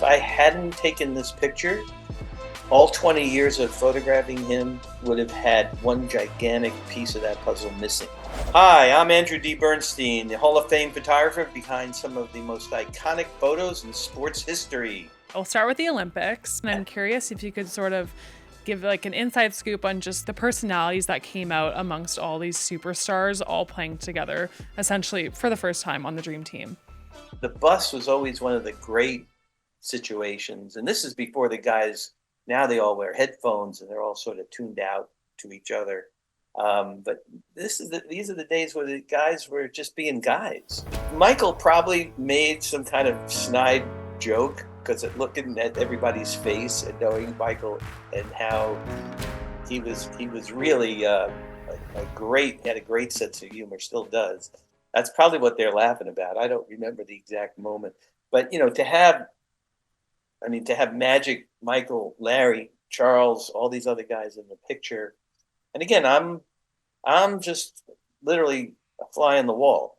If I hadn't taken this picture, all 20 years of photographing him would have had one gigantic piece of that puzzle missing. Hi, I'm Andrew D. Bernstein, the Hall of Fame photographer behind some of the most iconic photos in sports history. I'll start with the Olympics. And I'm curious if you could sort of give like an inside scoop on just the personalities that came out amongst all these superstars all playing together, essentially for the first time on the Dream Team. The bus was always one of the great situations, and this is before the guys, now they all wear headphones and they're all sort of tuned out to each other. But these are the days where the guys were just being guys. Michael probably made some kind of snide joke because looking at everybody's face and knowing Michael and how he was really had a great sense of humor, still does. That's probably what they're laughing about. I don't remember the exact moment, but to have Magic, Michael, Larry, Charles, all these other guys in the picture. And again, I'm just literally a fly on the wall.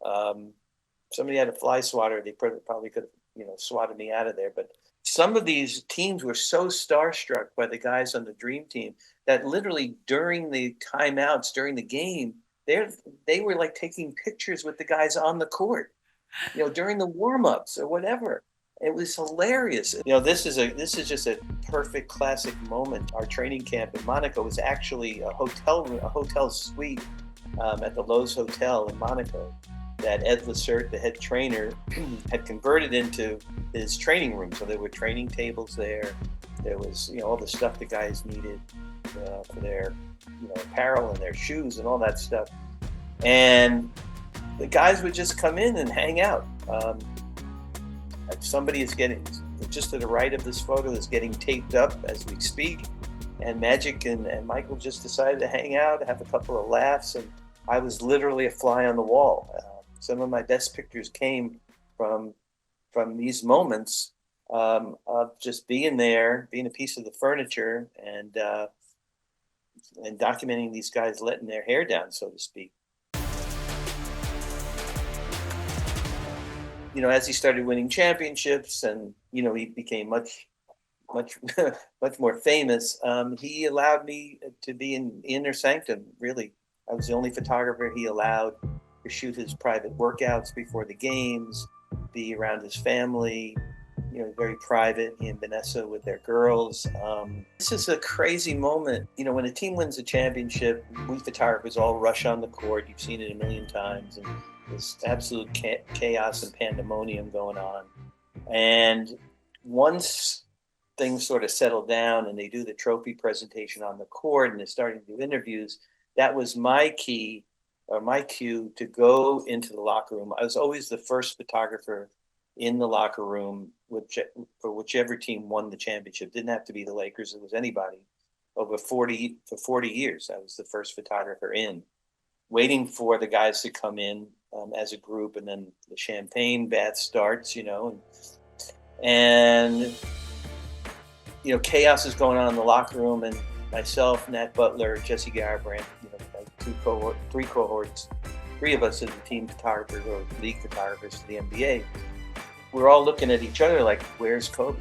Somebody had a fly swatter. They probably could have, swatted me out of there. But some of these teams were so starstruck by the guys on the Dream Team that literally during the timeouts, during the game, they were like taking pictures with the guys on the court, during the warm-ups or whatever. It was hilarious. This is just a perfect classic moment. Our training camp in Monaco was actually a hotel suite at the Lowe's Hotel in Monaco that Ed Lacerte, the head trainer, had converted into his training room. So there were training tables there. There was, all the stuff the guys needed for their, apparel and their shoes and all that stuff. And the guys would just come in and hang out. Somebody is getting, just to the right of this photo, is getting taped up as we speak. And Magic and Michael just decided to hang out, have a couple of laughs. And I was literally a fly on the wall. Some of my best pictures came from these moments of just being there, being a piece of the furniture, and documenting these guys letting their hair down, so to speak. As he started winning championships and, he became much more famous, he allowed me to be in the inner sanctum, really. I was the only photographer he allowed to shoot his private workouts before the games, be around his family, very private, he and Vanessa with their girls. This is a crazy moment. When a team wins a championship, we photographers all rush on the court. You've seen it a million times. And there's absolute chaos and pandemonium going on. And once things sort of settle down and they do the trophy presentation on the court and they're starting to do interviews, that was my key or my cue to go into the locker room. I was always the first photographer in the locker room for whichever team won the championship. Didn't have to be the Lakers, it was anybody. For 40 years, I was the first photographer in, waiting for the guys to come in as a group, and then the champagne bath starts, and chaos is going on in the locker room, and myself, Nat Butler, Jesse Garibrand, three of us as the team photographers or league photographers for the NBA. We're all looking at each other like, where's Kobe?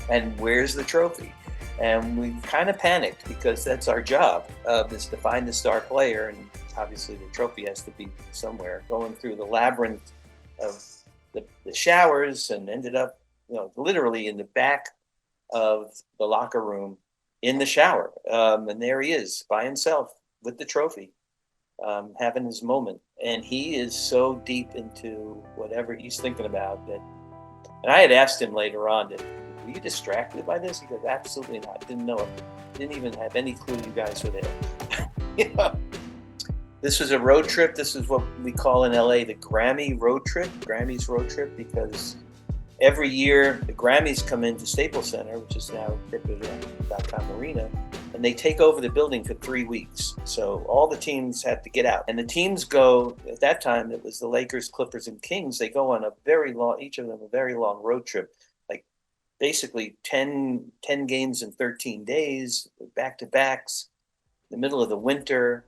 And where's the trophy? And we kind of panicked because that's our job, is to find the star player, and obviously the trophy has to be somewhere. Going through the labyrinth of the showers, and ended up, literally in the back of the locker room in the shower. And there he is by himself with the trophy, having his moment. And he is so deep into whatever he's thinking about that. And I had asked him later on, were you distracted by this? He goes, absolutely not. Didn't know it. Didn't even have any clue you guys were there. This was a road trip. This is what we call in LA the Grammy road trip, Grammys road trip, because every year the Grammys come into Staples Center, which is now Crypto.com Arena, and they take over the building for 3 weeks. So all the teams have to get out. And the teams go, at that time, it was the Lakers, Clippers, and Kings. They go on each of them a very long road trip, like basically 10 games in 13 days, back-to-backs, the middle of the winter,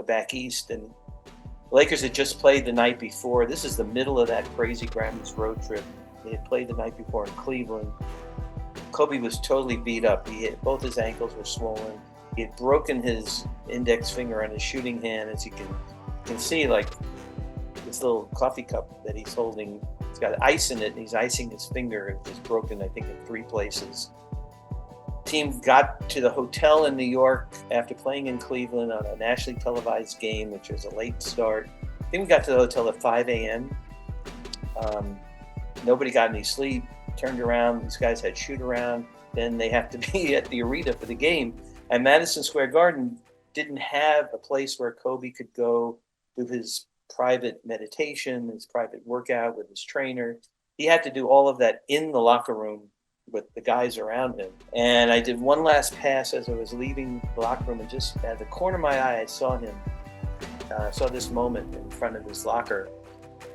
back east. And the Lakers had just played the night before. This is the middle of that crazy Grammys road trip. They had played the night before in Cleveland. Kobe was totally beat up. Both his ankles were swollen. He had broken his index finger on his shooting hand, as you can see, like this little coffee cup that he's holding. It's got ice in it, and he's icing his finger. It was broken, I think, in 3 places. Team got to the hotel in New York after playing in Cleveland on a nationally televised game, which was a late start. I think we got to the hotel at 5 a.m. Nobody got any sleep. Turned around, these guys had shoot around. Then they have to be at the arena for the game. And Madison Square Garden didn't have a place where Kobe could go do his private meditation, his private workout with his trainer. He had to do all of that in the locker room with the guys around him. And I did one last pass as I was leaving the locker room, and just at the corner of my eye, I saw him. Saw this moment in front of his locker,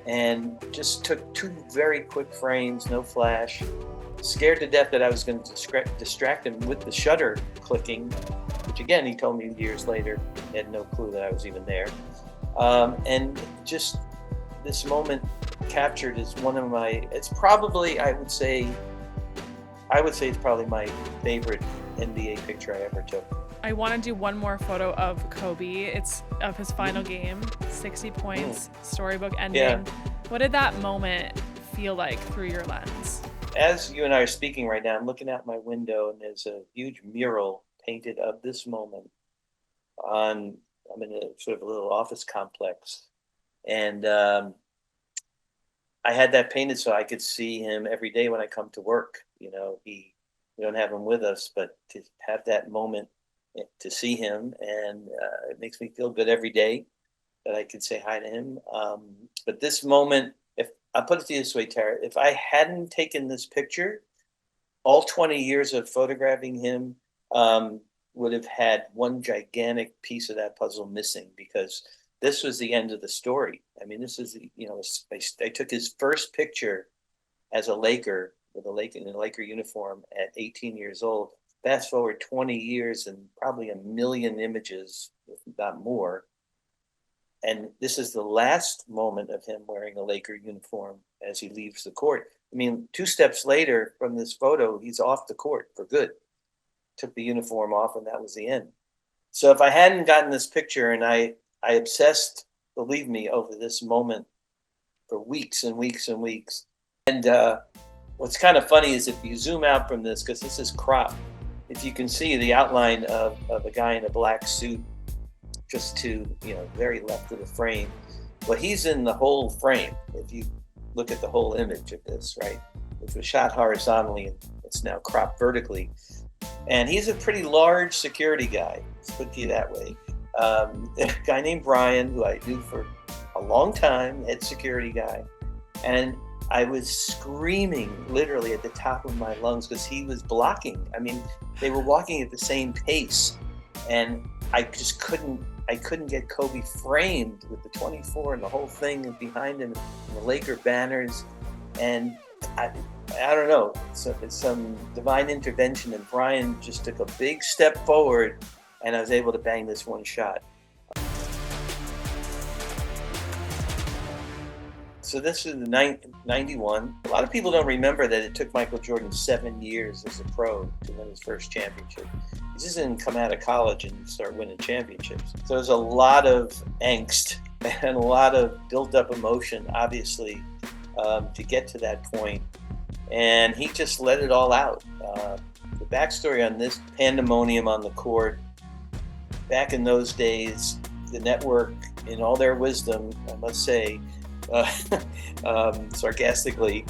and just took 2 very quick frames, no flash. Scared to death that I was going to distract him with the shutter clicking, which again, he told me years later. He had no clue that I was even there. And just this moment captured is one of my, it's probably, I would say it's probably my favorite NBA picture I ever took. I want to do one more photo of Kobe. It's of his final game, 60 points, storybook ending. Yeah. What did that moment feel like through your lens? As you and I are speaking right now, I'm looking out my window, and there's a huge mural painted of this moment I'm in a sort of a little office complex. And I had that painted so I could see him every day when I come to work. You know, we don't have him with us, but to have that moment, to see him, and it makes me feel good every day that I could say hi to him. But this moment, if I'll put it to you this way, Tara, if I hadn't taken this picture, all 20 years of photographing him would have had one gigantic piece of that puzzle missing, because this was the end of the story. I mean, this is, I took his first picture as a Laker with in a Laker uniform at 18 years old. Fast forward 20 years and probably 1 million images, if not more. And this is the last moment of him wearing a Laker uniform as he leaves the court. I mean, 2 steps later from this photo, he's off the court for good. Took the uniform off, and that was the end. So if I hadn't gotten this picture, and I obsessed, believe me, over this moment for weeks and weeks and weeks. And what's kind of funny is if you zoom out from this, because this is crop, if you can see the outline of a guy in a black suit just to, very left of the frame. Well, he's in the whole frame. If you look at the whole image of this, right, which was shot horizontally and it's now cropped vertically. And he's a pretty large security guy, let's put it that way. A guy named Bryant, who I knew for a long time, head security guy. And I was screaming literally at the top of my lungs because he was blocking. I mean, they were walking at the same pace, and I just couldn't get Kobe framed with the 24 and the whole thing, and behind him and the Laker banners. And I don't know, it's some divine intervention, and Brian just took a big step forward, and I was able to bang this one shot. So this is 91. A lot of people don't remember that it took Michael Jordan 7 years as a pro to win his first championship. He just didn't come out of college and start winning championships. So there's a lot of angst and a lot of built up emotion, obviously, to get to that point. And he just let it all out. The backstory on this pandemonium on the court, back in those days, the network, in all their wisdom, I must say, sarcastically,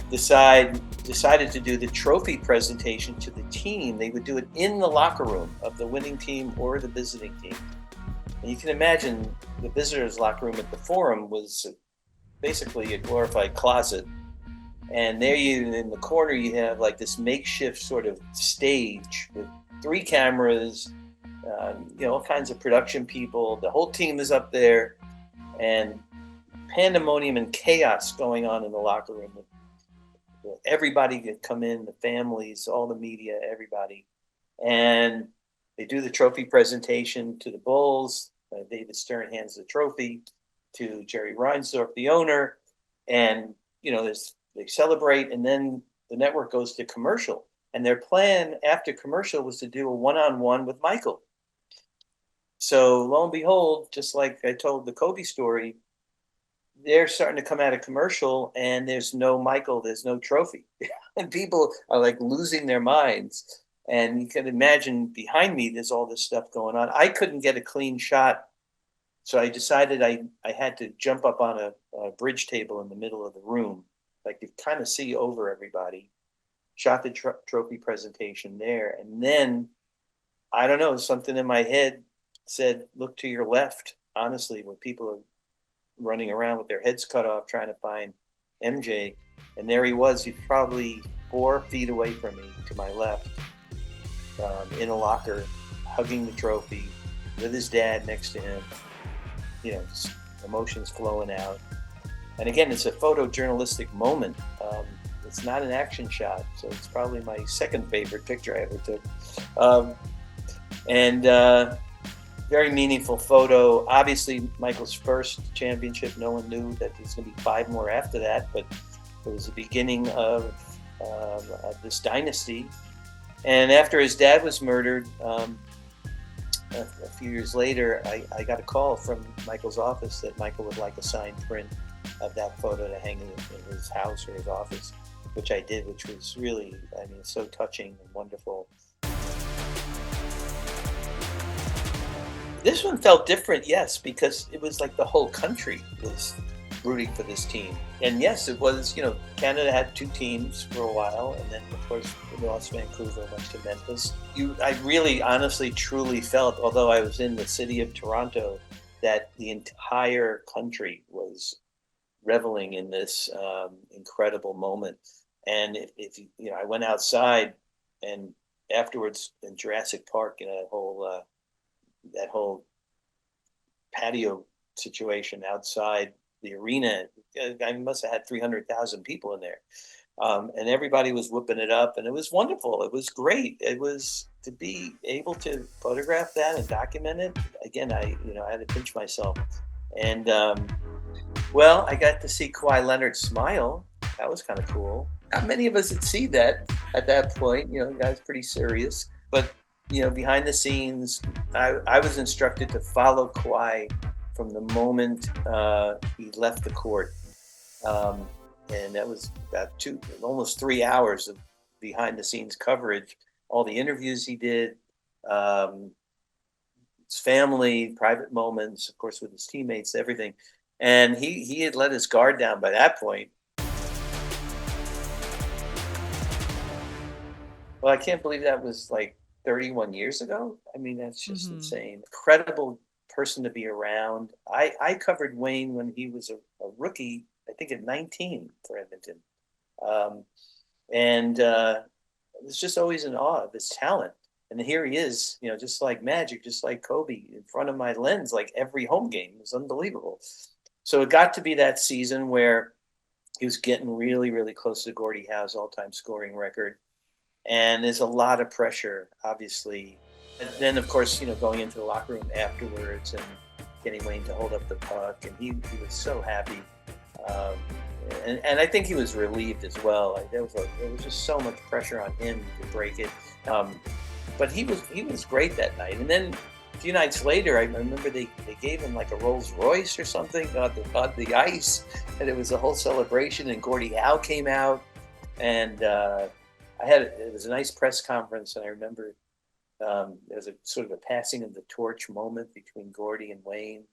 decided to do the trophy presentation to the team. They would do it in the locker room of the winning team or the visiting team. And you can imagine the visitors' locker room at the Forum was basically a glorified closet. And there in the corner, you have like this makeshift sort of stage with 3 cameras, all kinds of production people. The whole team is up there, and pandemonium and chaos going on in the locker room. Everybody could come in, the families, all the media, everybody. And they do the trophy presentation to the Bulls. David Stern hands the trophy to Jerry Reinsdorf, the owner. And, there's they celebrate, and then the network goes to commercial. And their plan after commercial was to do a one-on-one with Michael. So lo and behold, just like I told the Kobe story, they're starting to come out of commercial, and there's no Michael, there's no trophy, and people are like losing their minds. And you can imagine behind me, there's all this stuff going on. I couldn't get a clean shot, so I decided I had to jump up on a bridge table in the middle of the room. I could kind of see over everybody. Shot the trophy presentation there, and then I don't know, something in my head said, "Look to your left." Honestly, when people are running around with their heads cut off trying to find MJ, and there he was. He's probably 4 feet away from me to my left, in a locker, hugging the trophy with his dad next to him. Just emotions flowing out. And again, it's a photojournalistic moment. It's not an action shot, so it's probably my second favorite picture I ever took. And very meaningful photo. Obviously, Michael's first championship, no one knew that there's going to be 5 more after that, but it was the beginning of this dynasty. And after his dad was murdered, a few years later, I got a call from Michael's office that Michael would like a signed print of that photo to hang in his house or his office, which I did, which was really, so touching and wonderful. This one felt different, yes, because it was like the whole country was rooting for this team. And yes, it was, Canada had 2 teams for a while, and then, of course, we lost Vancouver, went to Memphis. I really, honestly, truly felt, although I was in the city of Toronto, that the entire country was reveling in this incredible moment. And if I went outside, and afterwards in Jurassic Park, that whole patio situation outside the arena, I must have had 300,000 people in there. And everybody was whooping it up, and it was wonderful. It was great. It was to be able to photograph that and document it. Again, I had to pinch myself. And I got to see Kawhi Leonard smile. That was kind of cool. Not many of us would see that at that point. The guy's pretty serious. But behind the scenes, I was instructed to follow Kawhi from the moment he left the court. And that was about almost 3 hours of behind the scenes coverage, all the interviews he did, his family, private moments, of course, with his teammates, everything. And he had let his guard down by that point. Well, I can't believe that was like 31 years ago. That's just insane. Incredible person to be around. I covered Wayne when he was a rookie, I think at 19 for Edmonton. And I was just always in awe of his talent. And here he is, just like magic, just like Kobe, in front of my lens, like every home game. It was unbelievable. So it got to be that season where he was getting really, really close to Gordie Howe's all-time scoring record. And there's a lot of pressure, obviously. And then, of course, going into the locker room afterwards and getting Wayne to hold up the puck. And he was so happy. And I think he was relieved as well. There was just so much pressure on him to break it. But he was great that night. And then a few nights later, I remember they gave him like a Rolls Royce or something on the ice. And it was a whole celebration. And Gordie Howe came out. And it was a nice press conference. And I remember there was a sort of a passing of the torch moment between Gordie and Wayne.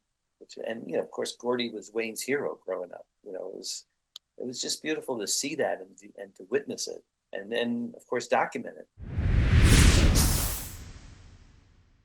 And of course, Gordie was Wayne's hero growing up. It was just beautiful to see that and to witness it, and then of course document it.